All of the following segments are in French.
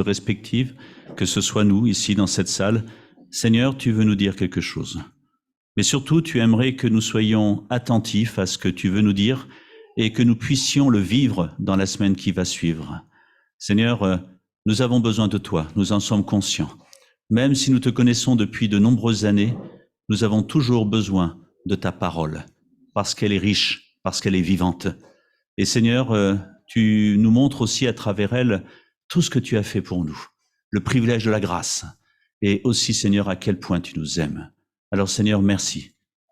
respectives, que ce soit nous, ici, dans cette salle. Seigneur, tu veux nous dire quelque chose. Mais surtout, tu aimerais que nous soyons attentifs à ce que tu veux nous dire et que nous puissions le vivre dans la semaine qui va suivre. Seigneur, nous avons besoin de toi, nous en sommes conscients. Même si nous te connaissons depuis de nombreuses années, nous avons toujours besoin de ta parole, parce qu'elle est riche, parce qu'elle est vivante. Et Seigneur, tu nous montres aussi à travers elle tout ce que tu as fait pour nous, le privilège de la grâce, et aussi, Seigneur, à quel point tu nous aimes. Alors, Seigneur, merci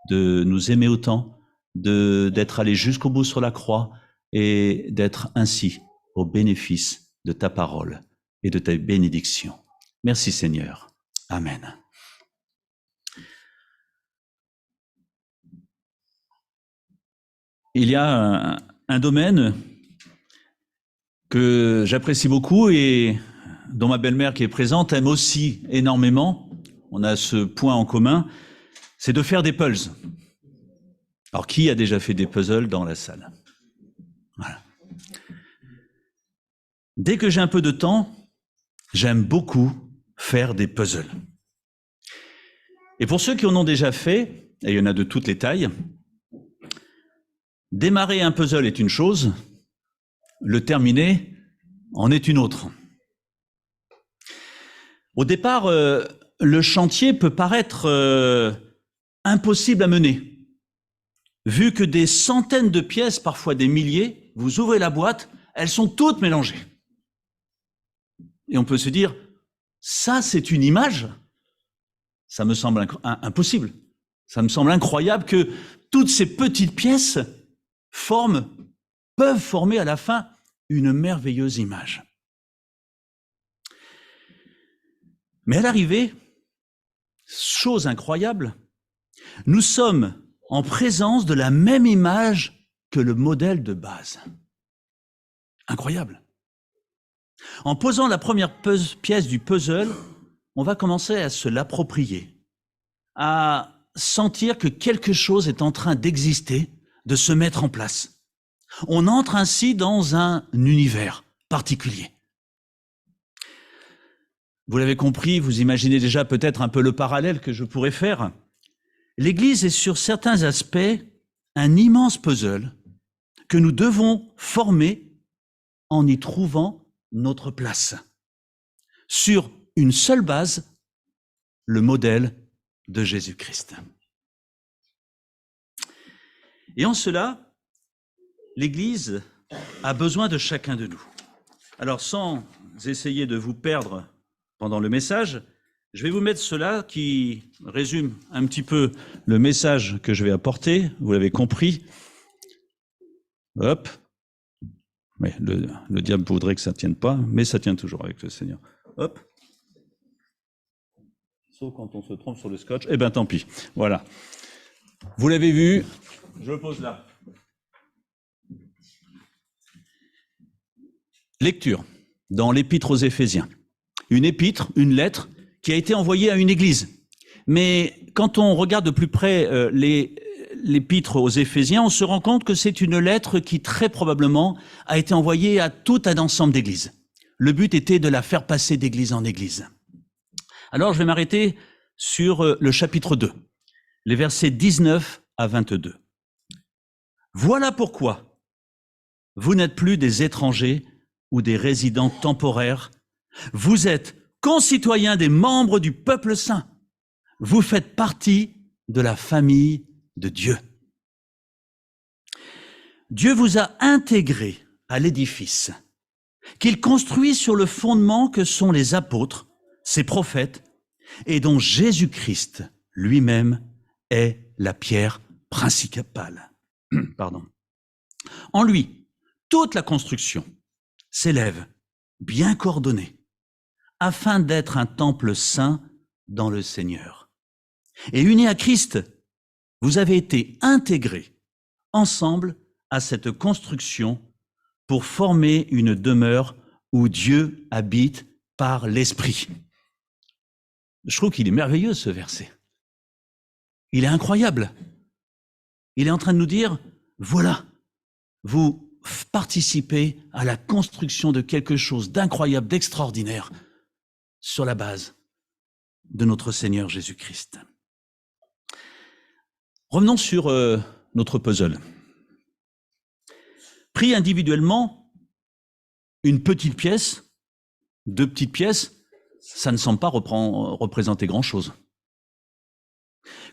de nous aimer autant, d'être allé jusqu'au bout sur la croix et d'être ainsi au bénéfice de ta parole et de ta bénédiction. Merci, Seigneur. Amen. Il y a un domaine que j'apprécie beaucoup et dont ma belle-mère qui est présente aime aussi énormément. On a ce point en commun, c'est de faire des puzzles. Alors, qui a déjà fait des puzzles dans la salle? Voilà. Dès que j'ai un peu de temps, j'aime beaucoup faire des puzzles. Et pour ceux qui en ont déjà fait, et il y en a de toutes les tailles, démarrer un puzzle est une chose, le terminer en est une autre. Au départ, le chantier peut paraître impossible à mener. Vu que des centaines de pièces, parfois des milliers, vous ouvrez la boîte, elles sont toutes mélangées. Et on peut se dire, ça c'est une image? Ça me semble impossible. Ça me semble incroyable que toutes ces petites pièces peuvent former à la fin une merveilleuse image. Mais à l'arrivée, chose incroyable, nous sommes en présence de la même image que le modèle de base. Incroyable. En posant la première pièce du puzzle, on va commencer à se l'approprier, à sentir que quelque chose est en train d'exister, de se mettre en place. On entre ainsi dans un univers particulier. Vous l'avez compris, vous imaginez déjà peut-être un peu le parallèle que je pourrais faire. L'Église est sur certains aspects un immense puzzle que nous devons former en y trouvant notre place. Sur une seule base, le modèle de Jésus-Christ. Et en cela, l'Église a besoin de chacun de nous. Alors, sans essayer de vous perdre pendant le message, je vais vous mettre cela qui résume un petit peu le message que je vais apporter. Vous l'avez compris. Hop. Mais le diable voudrait que ça ne tienne pas, mais ça tient toujours avec le Seigneur. Hop. Sauf quand on se trompe sur le scotch. Eh bien, tant pis. Voilà. Vous l'avez vu. Je le pose là. Lecture dans l'Épître aux Éphésiens. Une épître, une lettre qui a été envoyée à une église. Mais quand on regarde de plus près l'Épître aux Éphésiens, on se rend compte que c'est une lettre qui très probablement a été envoyée à tout un ensemble d'églises. Le but était de la faire passer d'église en église. Alors je vais m'arrêter sur le chapitre 2, les versets 19 à 22. Voilà pourquoi vous n'êtes plus des étrangers ou des résidents temporaires. Vous êtes concitoyens des membres du peuple saint. Vous faites partie de la famille de Dieu. Dieu vous a intégrés à l'édifice qu'il construit sur le fondement que sont les apôtres, ses prophètes, et dont Jésus-Christ lui-même est la pierre principale. Pardon. En lui, toute la construction s'élève, bien coordonnée, afin d'être un temple saint dans le Seigneur. Et unis à Christ, vous avez été intégrés ensemble à cette construction pour former une demeure où Dieu habite par l'Esprit. Je trouve qu'il est merveilleux ce verset. Il est incroyable. Il est en train de nous dire, voilà, vous participer à la construction de quelque chose d'incroyable, d'extraordinaire, sur la base de notre Seigneur Jésus-Christ. Revenons sur notre puzzle. Pris individuellement, une petite pièce, 2 petites pièces, ça ne semble pas représenter grand-chose.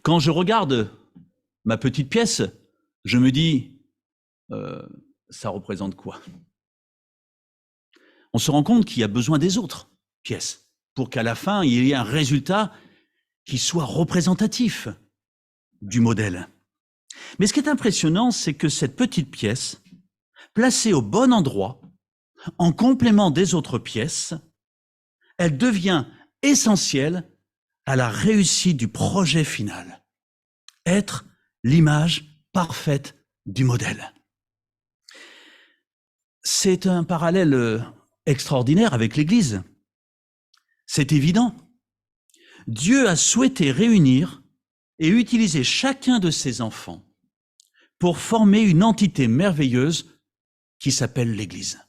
Quand je regarde ma petite pièce, je me dis, ça représente quoi? On se rend compte qu'il y a besoin des autres pièces pour qu'à la fin, il y ait un résultat qui soit représentatif du modèle. Mais ce qui est impressionnant, c'est que cette petite pièce, placée au bon endroit, en complément des autres pièces, elle devient essentielle à la réussite du projet final. Être l'image parfaite du modèle. C'est un parallèle extraordinaire avec l'Église. C'est évident. Dieu a souhaité réunir et utiliser chacun de ses enfants pour former une entité merveilleuse qui s'appelle l'Église.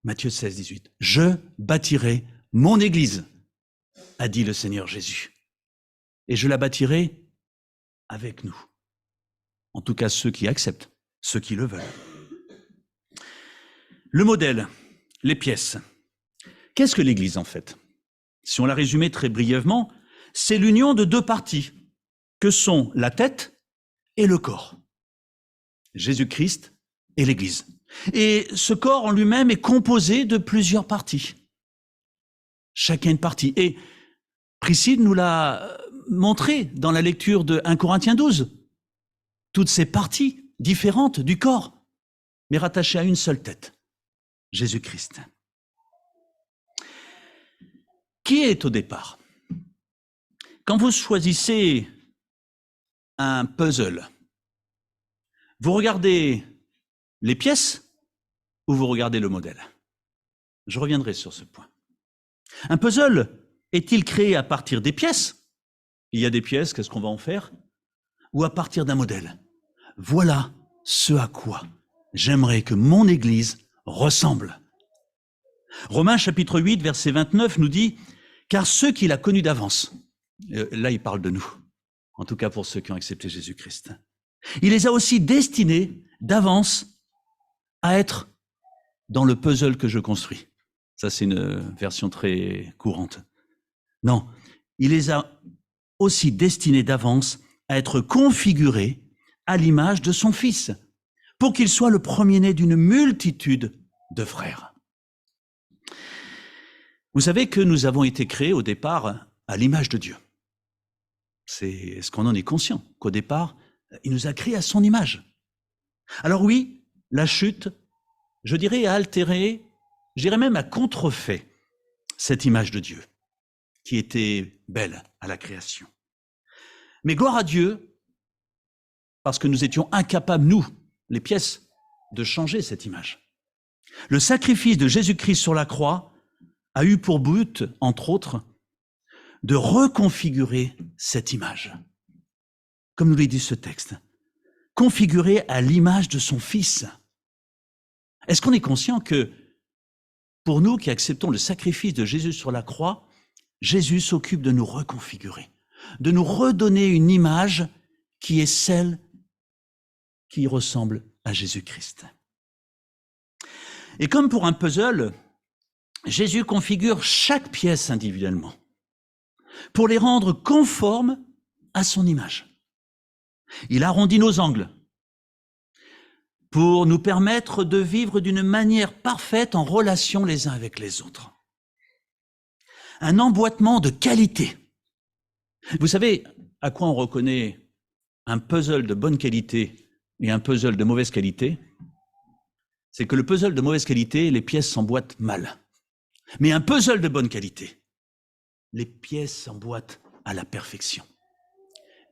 Matthieu 16, 18. « Je bâtirai mon Église », a dit le Seigneur Jésus. Et je la bâtirai avec nous. En tout cas, ceux qui acceptent, ceux qui le veulent. Le modèle, les pièces. Qu'est-ce que l'Église, en fait? Si on la résumait très brièvement, c'est l'union de 2 parties, que sont la tête et le corps. Jésus-Christ et l'Église. Et ce corps en lui-même est composé de plusieurs parties. Chacun une partie. Et Priscille nous l'a montré dans la lecture de 1 Corinthiens 12. Toutes ces parties différentes du corps, mais rattachées à une seule tête, Jésus-Christ. Qui est au départ? Quand vous choisissez un puzzle, vous regardez les pièces ou vous regardez le modèle? Je reviendrai sur ce point. Un puzzle est-il créé à partir des pièces? Il y a des pièces, qu'est-ce qu'on va en faire? Ou à partir d'un modèle? Voilà ce à quoi j'aimerais que mon Église ressemble. Romains chapitre 8, verset 29 nous dit « Car ceux qu'il a connus d'avance », là il parle de nous, en tout cas pour ceux qui ont accepté Jésus-Christ, il les a aussi destinés d'avance à être dans le puzzle que je construis. Ça, c'est une version très courante. Non, il les a aussi destinés d'avance à être configurés à l'image de son Fils, pour qu'il soit le premier-né d'une multitude de frères. Vous savez que nous avons été créés au départ à l'image de Dieu. Est-ce qu'on en est conscient? Qu'au départ, il nous a créés à son image. Alors oui, la chute, je dirais, a altéré, je dirais même a contrefait cette image de Dieu, qui était belle à la création. Mais gloire à Dieu, parce que nous étions incapables, nous, les pièces, de changer cette image. Le sacrifice de Jésus-Christ sur la croix a eu pour but, entre autres, de reconfigurer cette image. Comme nous l'a dit ce texte, configurée à l'image de son Fils. Est-ce qu'on est conscient que, pour nous qui acceptons le sacrifice de Jésus sur la croix, Jésus s'occupe de nous reconfigurer, de nous redonner une image qui est celle qui ressemble à Jésus-Christ. Et comme pour un puzzle, Jésus configure chaque pièce individuellement pour les rendre conformes à son image. Il arrondit nos angles pour nous permettre de vivre d'une manière parfaite en relation les uns avec les autres. Un emboîtement de qualité. Vous savez à quoi on reconnaît un puzzle de bonne qualité et un puzzle de mauvaise qualité? C'est que le puzzle de mauvaise qualité, les pièces s'emboîtent mal. Mais un puzzle de bonne qualité, les pièces s'emboîtent à la perfection.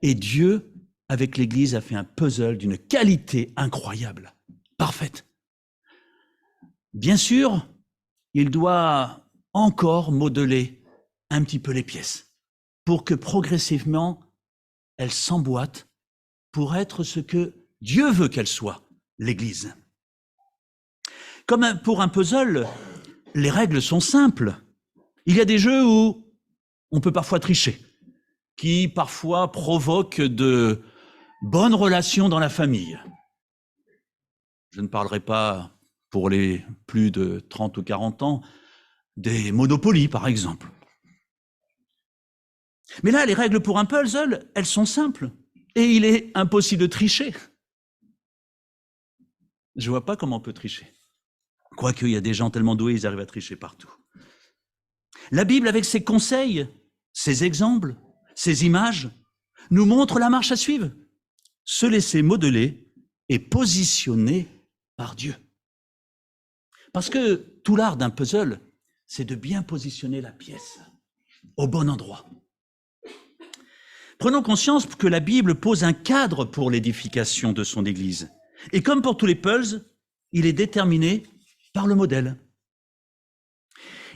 Et Dieu, avec l'Église, a fait un puzzle d'une qualité incroyable, parfaite. Bien sûr, il doit encore modeler un petit peu les pièces pour que progressivement, elles s'emboîtent pour être ce que Dieu veut qu'elles soient, l'Église. Comme pour un puzzle, les règles sont simples. Il y a des jeux où on peut parfois tricher, qui parfois provoquent de bonnes relations dans la famille. Je ne parlerai pas, pour les plus de 30 ou 40 ans, des Monopoly, par exemple. Mais là, les règles pour un puzzle, elles sont simples. Et il est impossible de tricher. Je ne vois pas comment on peut tricher. Quoique, il y a des gens tellement doués, ils arrivent à tricher partout. La Bible, avec ses conseils, ses exemples, ses images, nous montre la marche à suivre. Se laisser modeler et positionner par Dieu. Parce que tout l'art d'un puzzle, c'est de bien positionner la pièce au bon endroit. Prenons conscience que la Bible pose un cadre pour l'édification de son Église. Et comme pour tous les puzzles, il est déterminé par le modèle.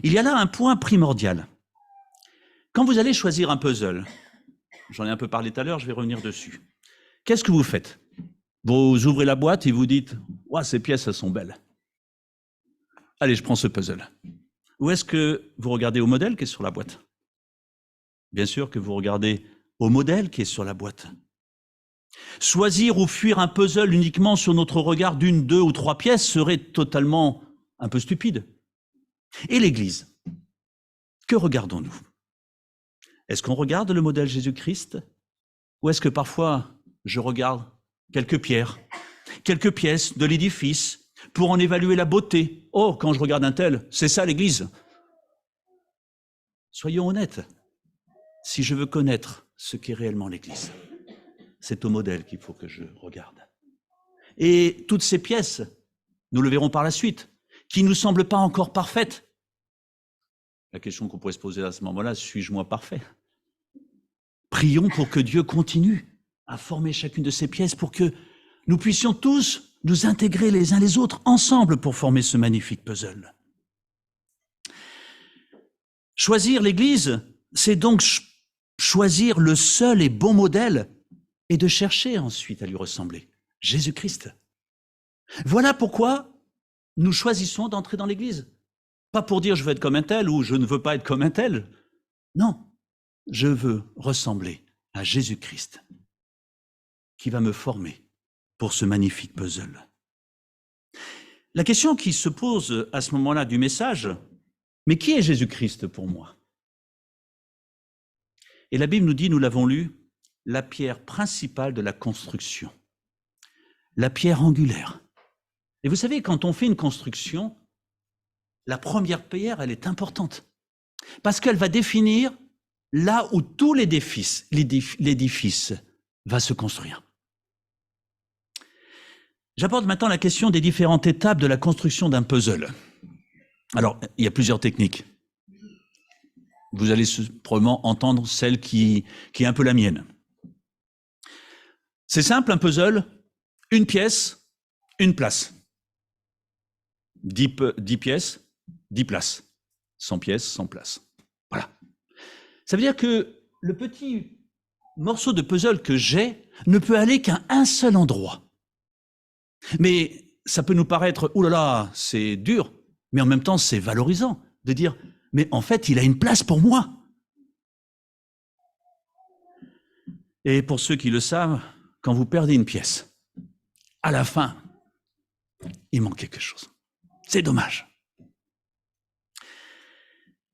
Il y a là un point primordial. Quand vous allez choisir un puzzle, j'en ai un peu parlé tout à l'heure, je vais revenir dessus. Qu'est-ce que vous faites? Vous ouvrez la boîte et vous dites « Ouah, ces pièces, elles sont belles. Allez, je prends ce puzzle. » Ou est-ce que vous regardez au modèle qui est sur la boîte? Bien sûr que vous regardez au modèle qui est sur la boîte. Choisir ou fuir un puzzle uniquement sur notre regard d'une, deux ou trois pièces serait totalement un peu stupide. Et l'Église, que regardons-nous? Est-ce qu'on regarde le modèle Jésus-Christ? Ou est-ce que parfois je regarde quelques pierres, quelques pièces de l'édifice pour en évaluer la beauté? Oh, quand je regarde un tel, c'est ça l'Église. Soyons honnêtes. Si je veux connaître ce qu'est réellement l'Église, c'est au modèle qu'il faut que je regarde. Et toutes ces pièces, nous le verrons par la suite, qui ne nous semblent pas encore parfaites. La question qu'on pourrait se poser à ce moment-là, suis-je moi parfait? Prions pour que Dieu continue à former chacune de ces pièces pour que nous puissions tous nous intégrer les uns les autres ensemble pour former ce magnifique puzzle. Choisir l'Église, c'est donc choisir le seul et bon modèle et de chercher ensuite à lui ressembler, Jésus-Christ. Voilà pourquoi nous choisissons d'entrer dans l'Église. Pas pour dire je veux être comme un tel ou je ne veux pas être comme un tel. Non, je veux ressembler à Jésus-Christ qui va me former pour ce magnifique puzzle. La question qui se pose à ce moment-là du message, mais qui est Jésus-Christ pour moi? Et la Bible nous dit, nous l'avons lu, la pierre principale de la construction, la pierre angulaire. Et vous savez, quand on fait une construction, la première pierre, elle est importante, parce qu'elle va définir là où tout l'édifice va se construire. J'apporte maintenant la question des différentes étapes de la construction d'un puzzle. Alors, il y a plusieurs techniques. Vous allez probablement entendre celle qui est un peu la mienne. C'est simple, un puzzle, une pièce, une place. 10 pièces, 10 places. 100 pièces, 100 places. Voilà. Ça veut dire que le petit morceau de puzzle que j'ai ne peut aller qu'à un seul endroit. Mais ça peut nous paraître, oh là là, c'est dur, mais en même temps, c'est valorisant de dire, mais en fait, il a une place pour moi. Et pour ceux qui le savent, quand vous perdez une pièce, à la fin, il manque quelque chose. C'est dommage.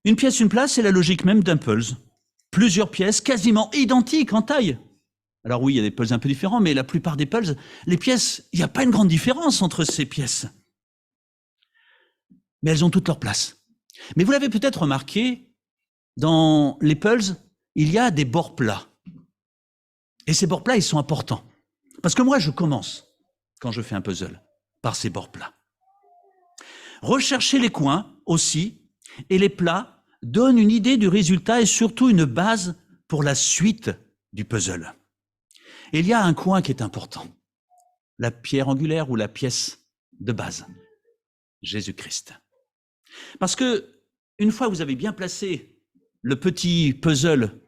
Une pièce, une place, c'est la logique même d'un puzzle. Plusieurs pièces quasiment identiques en taille. Alors oui, il y a des puzzles un peu différents, mais la plupart des puzzles, les pièces, il n'y a pas une grande différence entre ces pièces. Mais elles ont toutes leur place. Mais vous l'avez peut-être remarqué, dans les puzzles, il y a des bords plats. Et ces bords plats, ils sont importants. Parce que moi, je commence, quand je fais un puzzle, par ces bords plats. Rechercher les coins aussi, et les plats donnent une idée du résultat et surtout une base pour la suite du puzzle. Et il y a un coin qui est important, la pierre angulaire ou la pièce de base, Jésus-Christ. Parce que une fois que vous avez bien placé le petit puzzle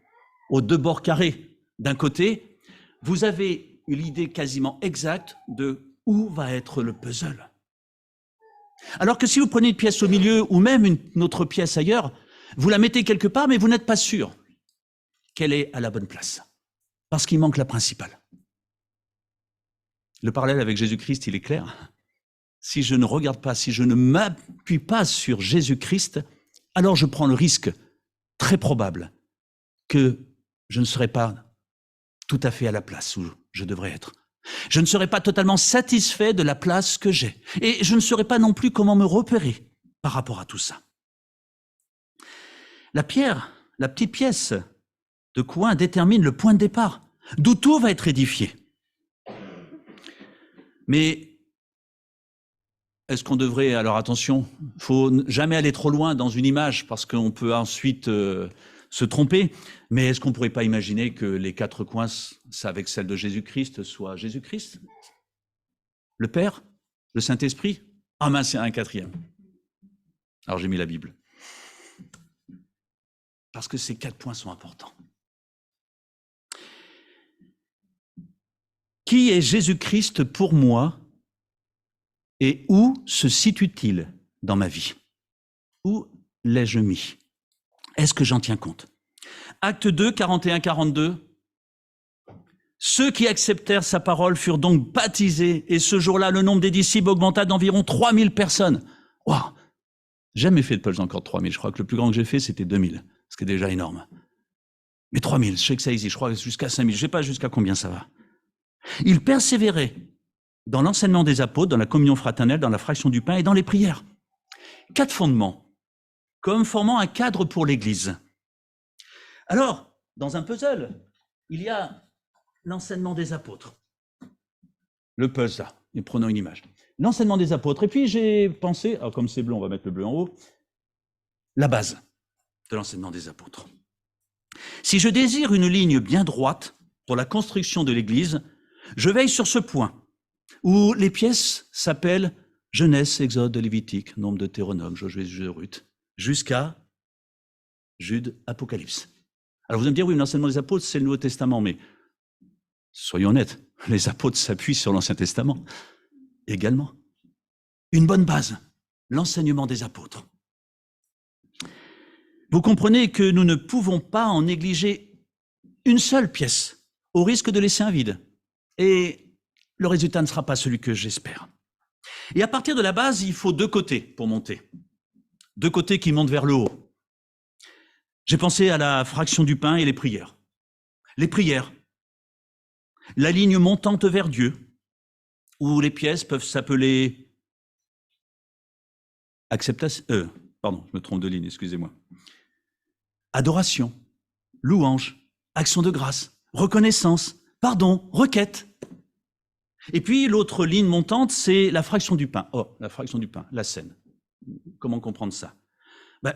aux deux bords carrés d'un côté, vous avez l'idée quasiment exacte de où va être le puzzle. Alors que si vous prenez une pièce au milieu ou même une autre pièce ailleurs, vous la mettez quelque part, mais vous n'êtes pas sûr qu'elle est à la bonne place, parce qu'il manque la principale. Le parallèle avec Jésus-Christ, il est clair. Si je ne regarde pas, si je ne m'appuie pas sur Jésus-Christ, alors je prends le risque très probable que je ne serai pas tout à fait à la place où je devrais être. Je ne serai pas totalement satisfait de la place que j'ai. Et je ne saurai pas non plus comment me repérer par rapport à tout ça. La pierre, la petite pièce de coin détermine le point de départ, d'où tout va être édifié. Mais est-ce qu'on devrait, alors attention, il ne faut jamais aller trop loin dans une image parce qu'on peut ensuite se tromper, mais est-ce qu'on ne pourrait pas imaginer que les quatre coins, avec celle de Jésus-Christ, soit Jésus-Christ, le Père, le Saint-Esprit? Ah mince, c'est un quatrième. Alors j'ai mis la Bible. Parce que ces 4 points sont importants. Qui est Jésus-Christ pour moi et où se situe-t-il dans ma vie? Où l'ai-je mis? Est-ce que j'en tiens compte? Acte 2, 41-42. Ceux qui acceptèrent sa parole furent donc baptisés et ce jour-là, le nombre des disciples augmenta d'environ 3000 personnes. Waouh! Jamais fait de Pulse encore 3000. Je crois que le plus grand que j'ai fait, c'était 2000, ce qui est déjà énorme. Mais 3000, je sais que ça existe, je crois jusqu'à 5000, je ne sais pas jusqu'à combien ça va. Ils persévéraient dans l'enseignement des apôtres, dans la communion fraternelle, dans la fraction du pain et dans les prières. 4 fondements, comme formant un cadre pour l'Église. Alors, dans un puzzle, il y a l'enseignement des apôtres. Le puzzle, là, et prenons une image. L'enseignement des apôtres, et puis j'ai pensé, alors comme c'est bleu, on va mettre le bleu en haut, la base de l'enseignement des apôtres. Si je désire une ligne bien droite pour la construction de l'Église, je veille sur ce point, où les pièces s'appellent Genèse, Exode, Lévitique, Nombre, Deutéronome, Josué, Ruth, jusqu'à Jude, Apocalypse. Alors vous allez me dire, oui, l'enseignement des apôtres, c'est le Nouveau Testament, mais soyons honnêtes, les apôtres s'appuient sur l'Ancien Testament également. Une bonne base, l'enseignement des apôtres. Vous comprenez que nous ne pouvons pas en négliger une seule pièce, au risque de laisser un vide. Et le résultat ne sera pas celui que j'espère. Et à partir de la base, il faut 2 côtés pour monter. 2 côtés qui montent vers le haut. J'ai pensé à la fraction du pain et les prières. Les prières, la ligne montante vers Dieu, où les pièces peuvent s'appeler acceptation. Pardon, je me trompe de ligne, excusez-moi. Adoration, louange, action de grâce, reconnaissance, pardon, requête. Et puis l'autre ligne montante, c'est la fraction du pain. Oh, la fraction du pain, la scène. Comment comprendre ça?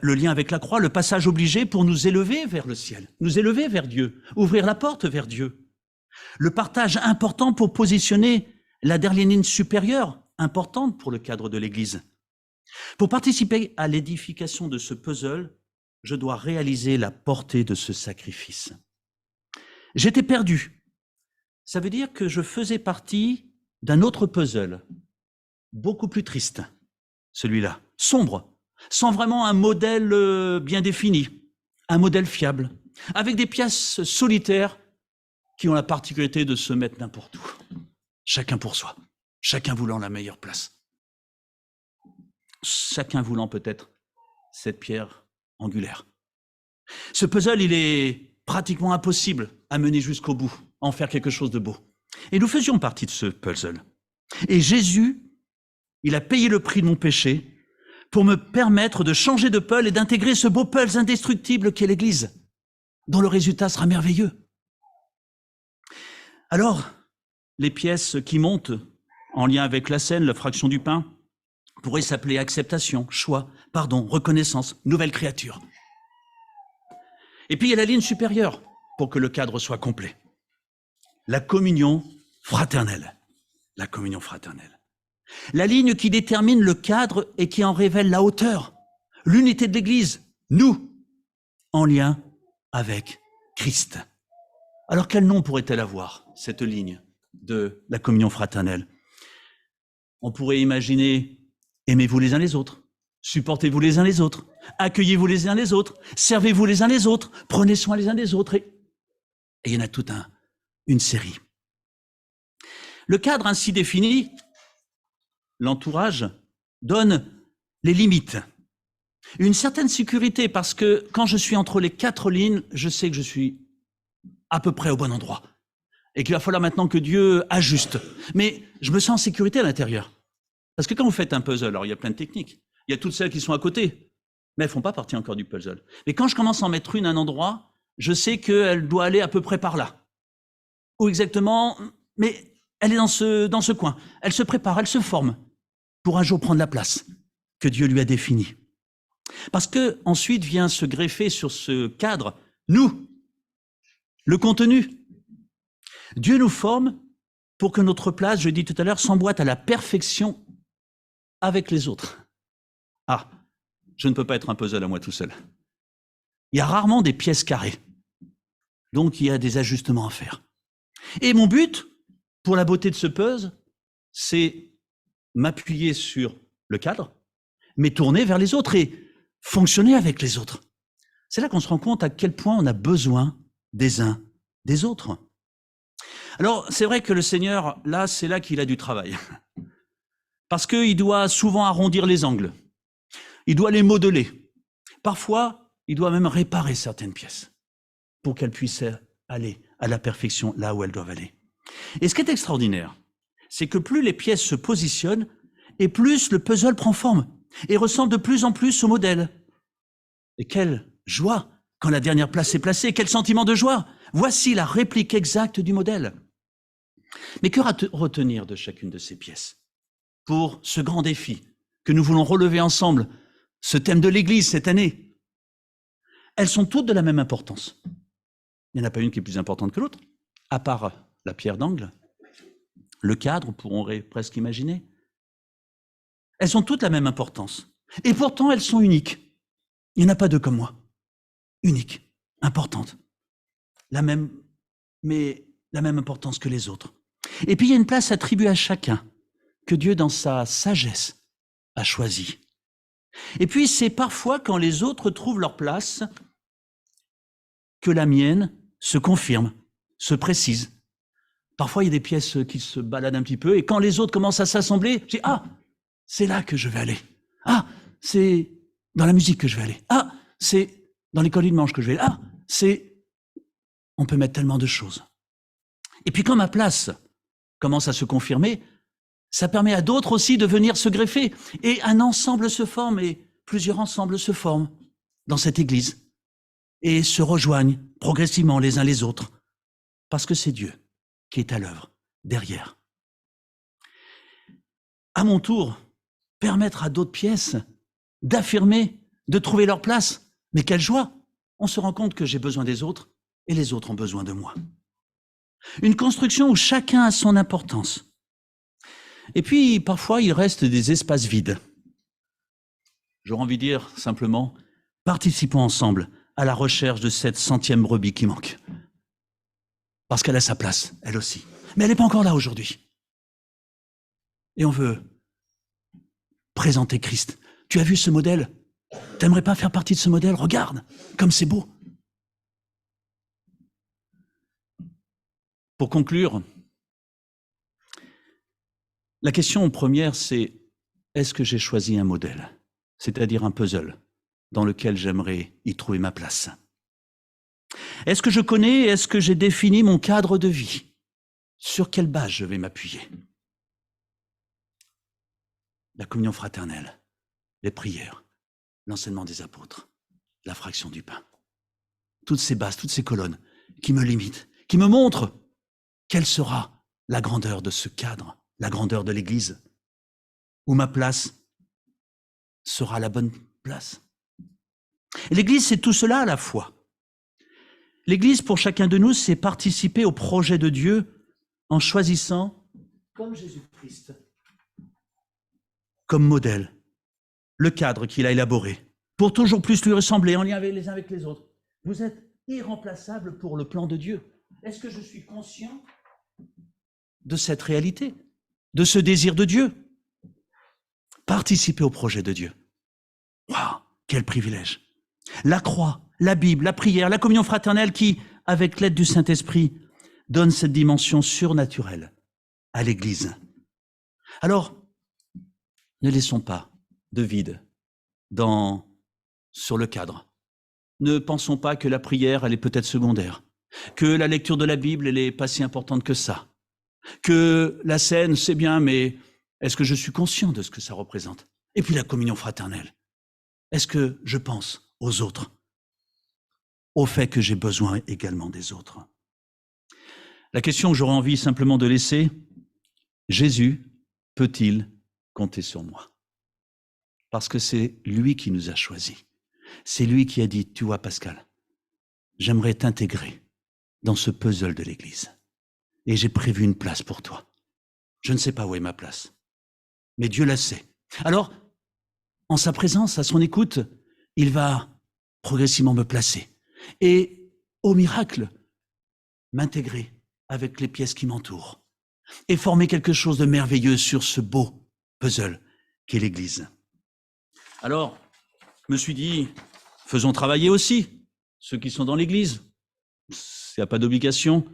Le lien avec la croix, le passage obligé pour nous élever vers le ciel, nous élever vers Dieu, ouvrir la porte vers Dieu. Le partage important pour positionner la dernière ligne supérieure, importante pour le cadre de l'Église. Pour participer à l'édification de ce puzzle, je dois réaliser la portée de ce sacrifice. J'étais perdu. Ça veut dire que je faisais partie d'un autre puzzle, beaucoup plus triste, celui-là, sombre, sans vraiment un modèle bien défini, un modèle fiable, avec des pièces solitaires qui ont la particularité de se mettre n'importe où, chacun pour soi, chacun voulant la meilleure place, chacun voulant peut-être cette pierre angulaire. Ce puzzle, il est pratiquement impossible à mener jusqu'au bout, à en faire quelque chose de beau. Et nous faisions partie de ce puzzle. Et Jésus, il a payé le prix de mon péché pour me permettre de changer de puzzle et d'intégrer ce beau puzzle indestructible qu'est l'Église, dont le résultat sera merveilleux. Alors, les pièces qui montent en lien avec la scène, la fraction du pain, pourraient s'appeler acceptation, choix, pardon, reconnaissance, nouvelle créature. Et puis il y a la ligne supérieure pour que le cadre soit complet. La communion fraternelle. La communion fraternelle. La ligne qui détermine le cadre et qui en révèle la hauteur. L'unité de l'Église, nous, en lien avec Christ. Alors quel nom pourrait-elle avoir, cette ligne de la communion fraternelle? On pourrait imaginer Aimez-vous les uns les autres. Supportez-vous les uns les autres. Accueillez-vous les uns les autres. Servez-vous les uns les autres. Prenez soin les uns des autres. Et il y en a toute une série. Le cadre ainsi défini, l'entourage, donne les limites. Une certaine sécurité, parce que quand je suis entre les 4 lignes, je sais que je suis à peu près au bon endroit. Et qu'il va falloir maintenant que Dieu ajuste. Mais je me sens en sécurité à l'intérieur. Parce que quand vous faites un puzzle, alors il y a plein de techniques. Il y a toutes celles qui sont à côté, mais elles ne font pas partie encore du puzzle. Mais quand je commence à en mettre une à un endroit, je sais qu'elle doit aller à peu près par là. Ou exactement, mais elle est dans ce coin. Elle se prépare, elle se forme pour un jour prendre la place que Dieu lui a définie. Parce que ensuite vient se greffer sur ce cadre, nous, le contenu. Dieu nous forme pour que notre place, je dis tout à l'heure, s'emboîte à la perfection avec les autres. Ah, je ne peux pas être un puzzle à moi tout seul. Il y a rarement des pièces carrées. Donc, il y a des ajustements à faire. Et mon but, pour la beauté de ce puzzle, c'est m'appuyer sur le cadre, mais tourner vers les autres et fonctionner avec les autres. C'est là qu'on se rend compte à quel point on a besoin des uns des autres. Alors, c'est vrai que le Seigneur, là, c'est là qu'il a du travail. Parce qu'il doit souvent arrondir les angles. Il doit les modeler. Parfois, il doit même réparer certaines pièces pour qu'elles puissent aller à la perfection là où elles doivent aller. Et ce qui est extraordinaire, c'est que plus les pièces se positionnent, et plus le puzzle prend forme et ressemble de plus en plus au modèle. Et quelle joie quand la dernière place est placée, quel sentiment de joie! Voici la réplique exacte du modèle. Mais que retenir de chacune de ces pièces pour ce grand défi que nous voulons relever ensemble, ce thème de l'Église cette année? Elles sont toutes de la même importance. Il n'y en a pas une qui est plus importante que l'autre, à part la pierre d'angle, le cadre, pourrons presque imaginer. Elles ont toutes la même importance. Et pourtant, elles sont uniques. Il n'y en a pas deux comme moi. Uniques, importantes. Mais la même importance que les autres. Et puis, il y a une place attribuée à chacun, que Dieu, dans sa sagesse, a choisie. Et puis, c'est parfois quand les autres trouvent leur place que la mienne se confirme, se précise. Parfois, il y a des pièces qui se baladent un petit peu, et quand les autres commencent à s'assembler, je dis « Ah, c'est là que je vais aller. Ah, c'est dans la musique que je vais aller. Ah, c'est dans l'école du dimanche que je vais aller. Ah, c'est... » On peut mettre tellement de choses. Et puis quand ma place commence à se confirmer, ça permet à d'autres aussi de venir se greffer. Et un ensemble se forme, et plusieurs ensembles se forment dans cette Église et se rejoignent progressivement les uns les autres, parce que c'est Dieu qui est à l'œuvre derrière. À mon tour, permettre à d'autres pièces d'affirmer, de trouver leur place. Mais quelle joie! On se rend compte que j'ai besoin des autres et les autres ont besoin de moi. Une construction où chacun a son importance. Et puis, parfois, il reste des espaces vides. J'aurais envie de dire simplement, participons ensemble à la recherche de cette 100e brebis qui manque. Parce qu'elle a sa place, elle aussi. Mais elle n'est pas encore là aujourd'hui. Et on veut présenter Christ. Tu as vu ce modèle? T'aimerais pas faire partie de ce modèle? Regarde, comme c'est beau. Pour conclure, la question première, c'est est-ce que j'ai choisi un modèle, c'est-à-dire un puzzle dans lequel j'aimerais y trouver ma place? Est-ce que je connais, est-ce que j'ai défini mon cadre de vie? Sur quelle base je vais m'appuyer? La communion fraternelle, les prières, l'enseignement des apôtres, la fraction du pain. Toutes ces bases, toutes ces colonnes qui me limitent, qui me montrent quelle sera la grandeur de ce cadre, la grandeur de l'Église, où ma place sera la bonne place. Et l'Église, c'est tout cela à la fois. L'Église, pour chacun de nous, c'est participer au projet de Dieu en choisissant, comme Jésus-Christ, comme modèle, le cadre qu'il a élaboré, pour toujours plus lui ressembler, en lien avec les uns avec les autres. Vous êtes irremplaçables pour le plan de Dieu. Est-ce que je suis conscient de cette réalité, de ce désir de Dieu? participer au projet de Dieu. Waouh, quel privilège! La croix, la Bible, la prière, la communion fraternelle qui, avec l'aide du Saint-Esprit, donne cette dimension surnaturelle à l'Église. Alors, ne laissons pas de vide sur le cadre. Ne pensons pas que la prière, elle est peut-être secondaire, que la lecture de la Bible, elle n'est pas si importante que ça, que la scène, c'est bien, mais est-ce que je suis conscient de ce que ça représente? Et puis la communion fraternelle. Est-ce que je pense aux autres, au fait que j'ai besoin également des autres? La question que j'aurais envie simplement de laisser, Jésus peut-il compter sur moi? Parce que c'est lui qui nous a choisis. C'est lui qui a dit, tu vois Pascal, j'aimerais t'intégrer dans ce puzzle de l'Église. Et j'ai prévu une place pour toi. Je ne sais pas où est ma place, mais Dieu la sait. Alors, en sa présence, à son écoute, il va progressivement me placer. Et au miracle, m'intégrer avec les pièces qui m'entourent. Et former quelque chose de merveilleux sur ce beau puzzle qu'est l'Église. Alors, je me suis dit, faisons travailler aussi ceux qui sont dans l'Église. Il n'y a pas d'obligation.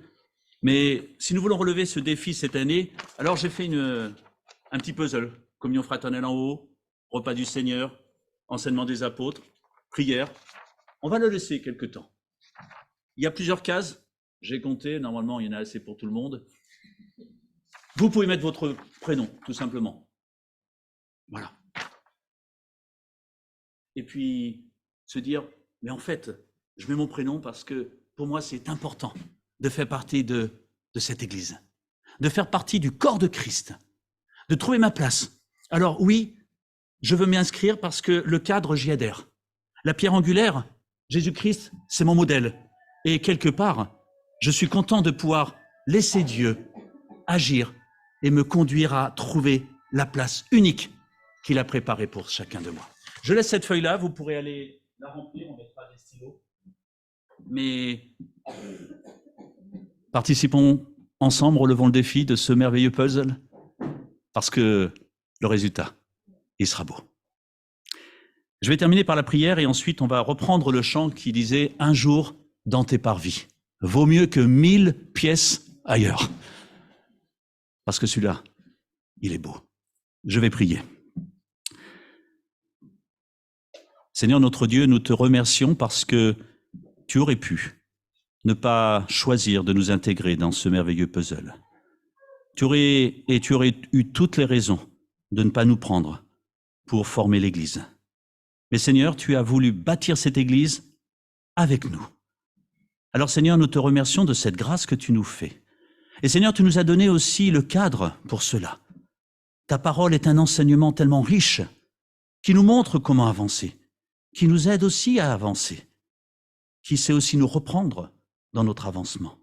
Mais si nous voulons relever ce défi cette année, alors j'ai fait un petit puzzle. Communion fraternelle en haut, repas du Seigneur, enseignement des apôtres, prière. On va le laisser quelque temps. Il y a plusieurs cases. J'ai compté, normalement il y en a assez pour tout le monde. Vous pouvez mettre votre prénom, tout simplement. Voilà. Et puis se dire, mais en fait, je mets mon prénom parce que pour moi c'est important de faire partie de cette Église, de faire partie du corps de Christ, de trouver ma place. Alors oui, je veux m'y inscrire parce que le cadre, j'y adhère. La pierre angulaire, Jésus-Christ, c'est mon modèle. Et quelque part, je suis content de pouvoir laisser Dieu agir et me conduire à trouver la place unique qu'il a préparée pour chacun de moi. Je laisse cette feuille-là, vous pourrez aller la remplir, on mettra des stylos. Mais participons ensemble, relevons le défi de ce merveilleux puzzle, parce que le résultat, il sera beau. Je vais terminer par la prière et ensuite on va reprendre le chant qui disait « Un jour dans tes parvis, vaut mieux que 1000 pièces ailleurs ». Parce que celui-là, il est beau. Je vais prier. Seigneur notre Dieu, nous te remercions parce que tu aurais pu ne pas choisir de nous intégrer dans ce merveilleux puzzle. Tu aurais eu toutes les raisons de ne pas nous prendre pour former l'Église. Mais Seigneur, tu as voulu bâtir cette Église avec nous. Alors Seigneur, nous te remercions de cette grâce que tu nous fais. Et Seigneur, tu nous as donné aussi le cadre pour cela. Ta parole est un enseignement tellement riche qui nous montre comment avancer, qui nous aide aussi à avancer, qui sait aussi nous reprendre dans notre avancement.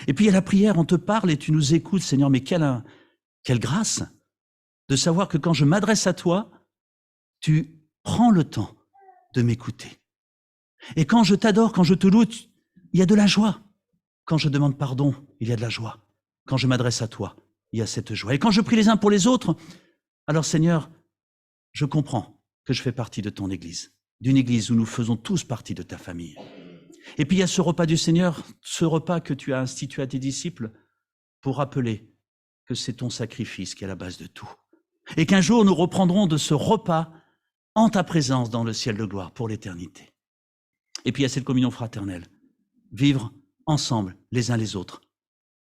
Et puis à la prière, on te parle et tu nous écoutes, Seigneur, mais quelle grâce de savoir que quand je m'adresse à toi, tu prends le temps de m'écouter. Et quand je t'adore, quand je te loue, il y a de la joie. Quand je demande pardon, il y a de la joie. Quand je m'adresse à toi, il y a cette joie. Et quand je prie les uns pour les autres, alors Seigneur, je comprends que je fais partie de ton Église, d'une Église où nous faisons tous partie de ta famille. Et puis il y a ce repas du Seigneur, ce repas que tu as institué à tes disciples pour rappeler que c'est ton sacrifice qui est à la base de tout. Et qu'un jour nous reprendrons de ce repas en ta présence dans le ciel de gloire pour l'éternité. Et puis il y a cette communion fraternelle, vivre ensemble les uns les autres,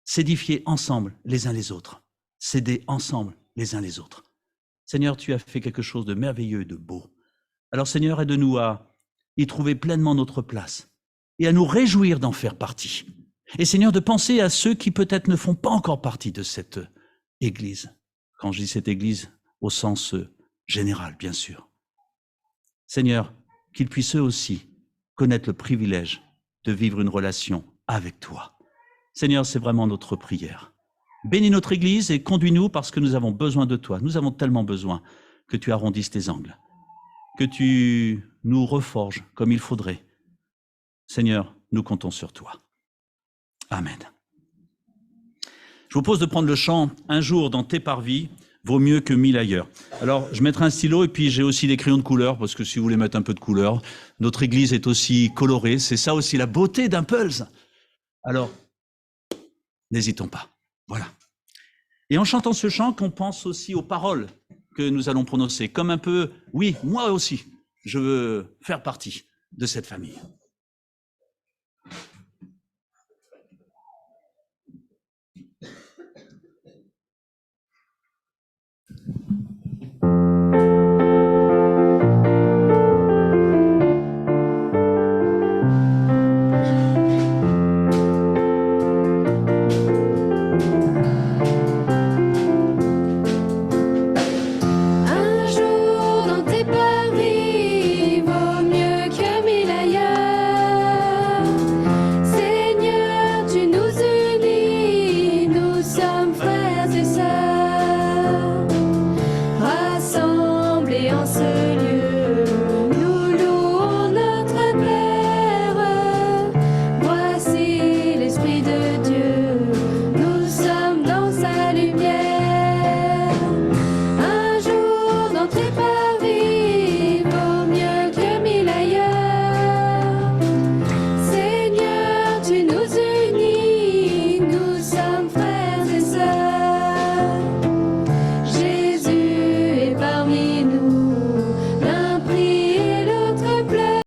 s'édifier ensemble les uns les autres, s'aider ensemble les uns les autres. Seigneur, tu as fait quelque chose de merveilleux, de beau. Alors Seigneur, aide-nous à y trouver pleinement notre place et à nous réjouir d'en faire partie. Et Seigneur, de penser à ceux qui peut-être ne font pas encore partie de cette Église. Quand je dis cette Église, au sens général, bien sûr. Seigneur, qu'ils puissent eux aussi connaître le privilège de vivre une relation avec toi. Seigneur, c'est vraiment notre prière. Bénis notre Église et conduis-nous parce que nous avons besoin de toi. Nous avons tellement besoin que tu arrondisses tes angles, que tu nous reforges comme il faudrait. Seigneur, nous comptons sur toi. Amen. Je vous propose de prendre le chant « Un jour dans tes parvis ». vaut mieux que 1000 ailleurs. Alors, je mettrai un stylo et puis j'ai aussi des crayons de couleur, parce que si vous voulez mettre un peu de couleur, notre église est aussi colorée. C'est ça aussi la beauté d'Impulse. Alors, n'hésitons pas. Voilà. Et en chantant ce chant, qu'on pense aussi aux paroles que nous allons prononcer, comme un peu, oui, moi aussi, je veux faire partie de cette famille. Voici l'Esprit de Dieu, nous sommes dans sa lumière.